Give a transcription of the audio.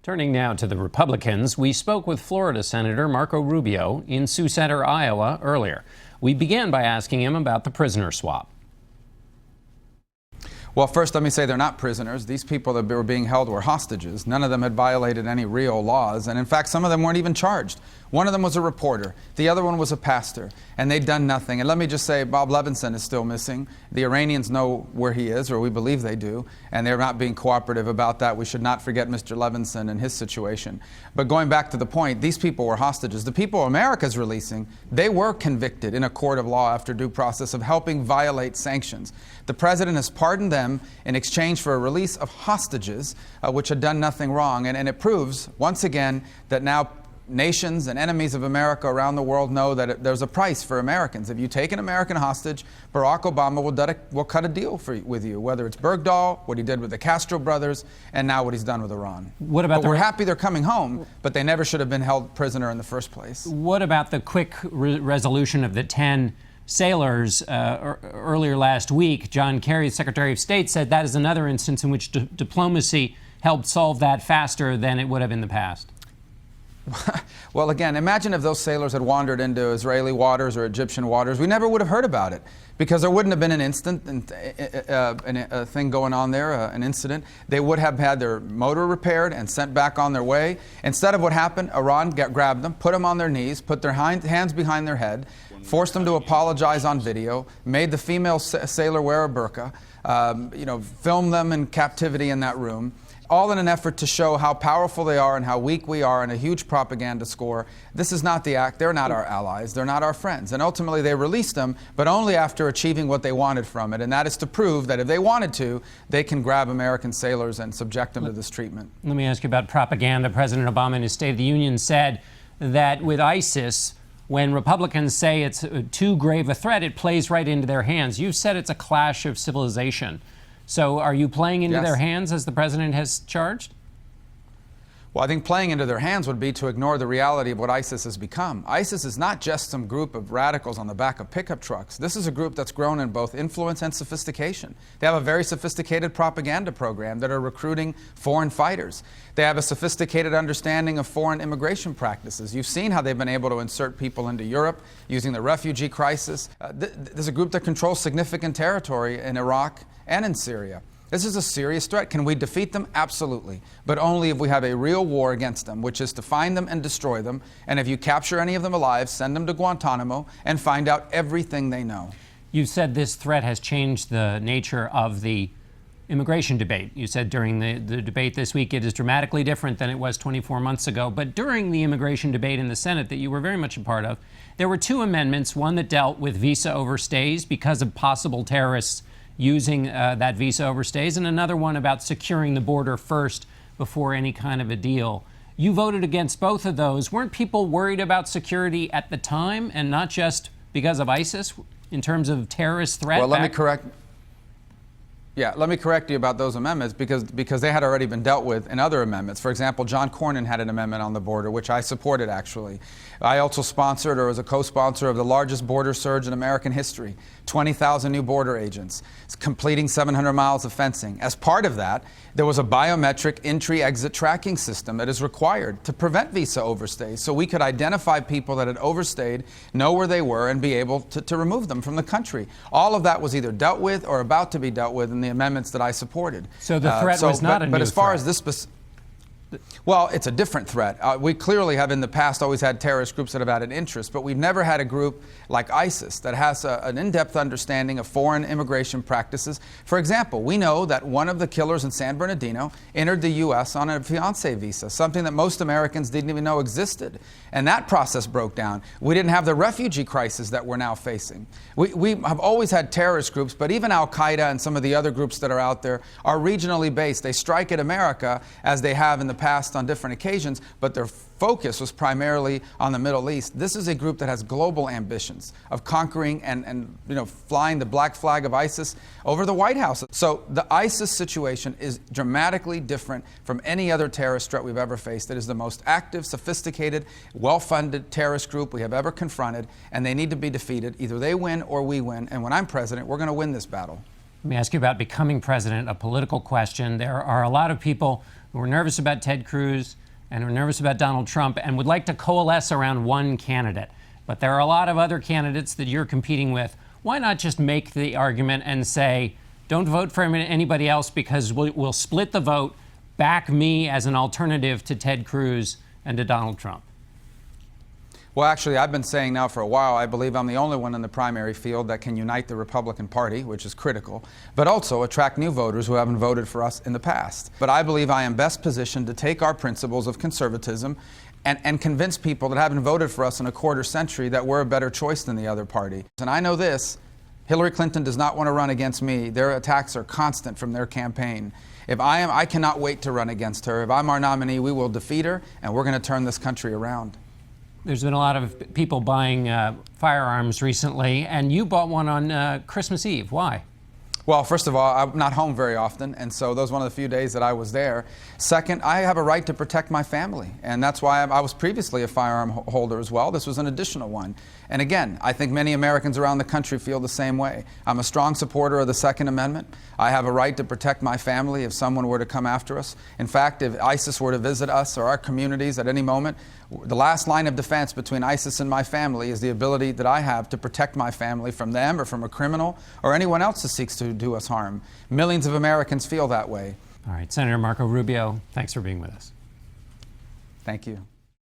Turning now to the Republicans, we spoke with Florida Senator Marco Rubio in Sioux Center, Iowa earlier. We began by asking him about the prisoner swap. Well, first, let me say they're not prisoners. These people that were being held were hostages. None of them had violated any real laws. And in fact, some of them weren't even charged. One of them was a reporter. The other one was a pastor. And they'd done nothing. And let me just say, Bob Levinson is still missing. The Iranians know where he is, or we believe they do. And they're not being cooperative about that. We should not forget Mr. Levinson and his situation. But going back to the point, these people were hostages. The people America's releasing, they were convicted in a court of law after due process of helping violate sanctions. The president has pardoned them in exchange for a release of hostages, which had done nothing wrong. And it proves, once again, that now nations and enemies of America around the world know that there's a price for Americans. If you take an American hostage, Barack Obama will cut a deal with you, whether it's Bergdahl, what he did with the Castro brothers, and now what he's done with Iran. But we're happy they're coming home, but they never should have been held prisoner in the first place. What about the quick resolution of the 10 sailors earlier last week? John Kerry, Secretary of State, said that is another instance in which diplomacy helped solve that faster than it would have in the past. Well, again, imagine if those sailors had wandered into Israeli waters or Egyptian waters. We never would have heard about it because there wouldn't have been a thing going on there, an incident. They would have had their motor repaired and sent back on their way. Instead of what happened, Iran grabbed them, put them on their knees, put their hands behind their head, forced them to apologize on video, made the female sailor wear a burqa, filmed them in captivity in that room, all in an effort to show how powerful they are and how weak we are in a huge propaganda score. This is not the act. They're not our allies. They're not our friends. And ultimately, they released them, but only after achieving what they wanted from it, and that is to prove that if they wanted to, they can grab American sailors and subject them to this treatment. Let me ask you about propaganda. President Obama in his State of the Union said that with ISIS, when Republicans say it's too grave a threat, it plays right into their hands. You've said it's a clash of civilization. So are you playing into their hands as the president has charged? Well, I think playing into their hands would be to ignore the reality of what ISIS has become. ISIS is not just some group of radicals on the back of pickup trucks. This is a group that's grown in both influence and sophistication. They have a very sophisticated propaganda program that are recruiting foreign fighters. They have a sophisticated understanding of foreign immigration practices. You've seen how they've been able to insert people into Europe using the refugee crisis. There's a group that controls significant territory in Iraq and in Syria. This is a serious threat. Can we defeat them? Absolutely. But only if we have a real war against them, which is to find them and destroy them. And if you capture any of them alive, send them to Guantanamo and find out everything they know. You said this threat has changed the nature of the immigration debate. You said during the debate this week it is dramatically different than it was 24 months ago. But during the immigration debate in the Senate that you were very much a part of, there were two amendments, one that dealt with visa overstays because of possible terrorists using that visa overstays, and another one about securing the border first before any kind of a deal. You voted against both of those. Weren't people worried about security at the time and not just because of ISIS in terms of terrorist threat? Well, let me correct you about those amendments because they had already been dealt with in other amendments. For example, John Cornyn had an amendment on the border, which I supported, actually. I also sponsored or was a co-sponsor of the largest border surge in American history, 20,000 new border agents, completing 700 miles of fencing. As part of that, there was a biometric entry-exit tracking system that is required to prevent visa overstays, so we could identify people that had overstayed, know where they were, and be able to remove them from the country. All of that was either dealt with or about to be dealt with in the amendments that I supported. So the threat was not a new threat. But as far as this well, it's a different threat. We clearly have in the past always had terrorist groups that have had an interest, but we've never had a group like ISIS that has an in-depth understanding of foreign immigration practices. For example, we know that one of the killers in San Bernardino entered the U.S. on a fiancé visa, something that most Americans didn't even know existed. And that process broke down. We didn't have the refugee crisis that we're now facing. We have always had terrorist groups, but even Al-Qaeda and some of the other groups that are out there are regionally based. They strike at America as they have in the past on different occasions, but their focus was primarily on the Middle East. This is a group that has global ambitions of conquering and flying the black flag of ISIS over the White House. So the ISIS situation is dramatically different from any other terrorist threat we've ever faced. It is the most active, sophisticated, well-funded terrorist group we have ever confronted, and they need to be defeated. Either they win or we win, and when I'm president, we're going to win this battle. Let me ask you about becoming president, a political question. There are a lot of people who are nervous about Ted Cruz and who are nervous about Donald Trump and would like to coalesce around one candidate. But there are a lot of other candidates that you're competing with. Why not just make the argument and say, don't vote for anybody else because we'll split the vote, back me as an alternative to Ted Cruz and to Donald Trump? Well, actually, I've been saying now for a while, I believe I'm the only one in the primary field that can unite the Republican Party, which is critical, but also attract new voters who haven't voted for us in the past. But I believe I am best positioned to take our principles of conservatism and convince people that haven't voted for us in a quarter century that we're a better choice than the other party. And I know this, Hillary Clinton does not want to run against me. Their attacks are constant from their campaign. I cannot wait to run against her. If I'm our nominee, we will defeat her, and we're going to turn this country around. There's been a lot of people buying firearms recently, and you bought one on Christmas Eve. Why? Well, first of all, I'm not home very often, and so those were one of the few days that I was there. Second, I have a right to protect my family, and that's why I was previously a firearm holder as well. This was an additional one. And again, I think many Americans around the country feel the same way. I'm a strong supporter of the Second Amendment. I have a right to protect my family if someone were to come after us. In fact, if ISIS were to visit us or our communities at any moment, the last line of defense between ISIS and my family is the ability that I have to protect my family from them or from a criminal or anyone else that seeks to do us harm. Millions of Americans feel that way. All right, Senator Marco Rubio, thanks for being with us. Thank you.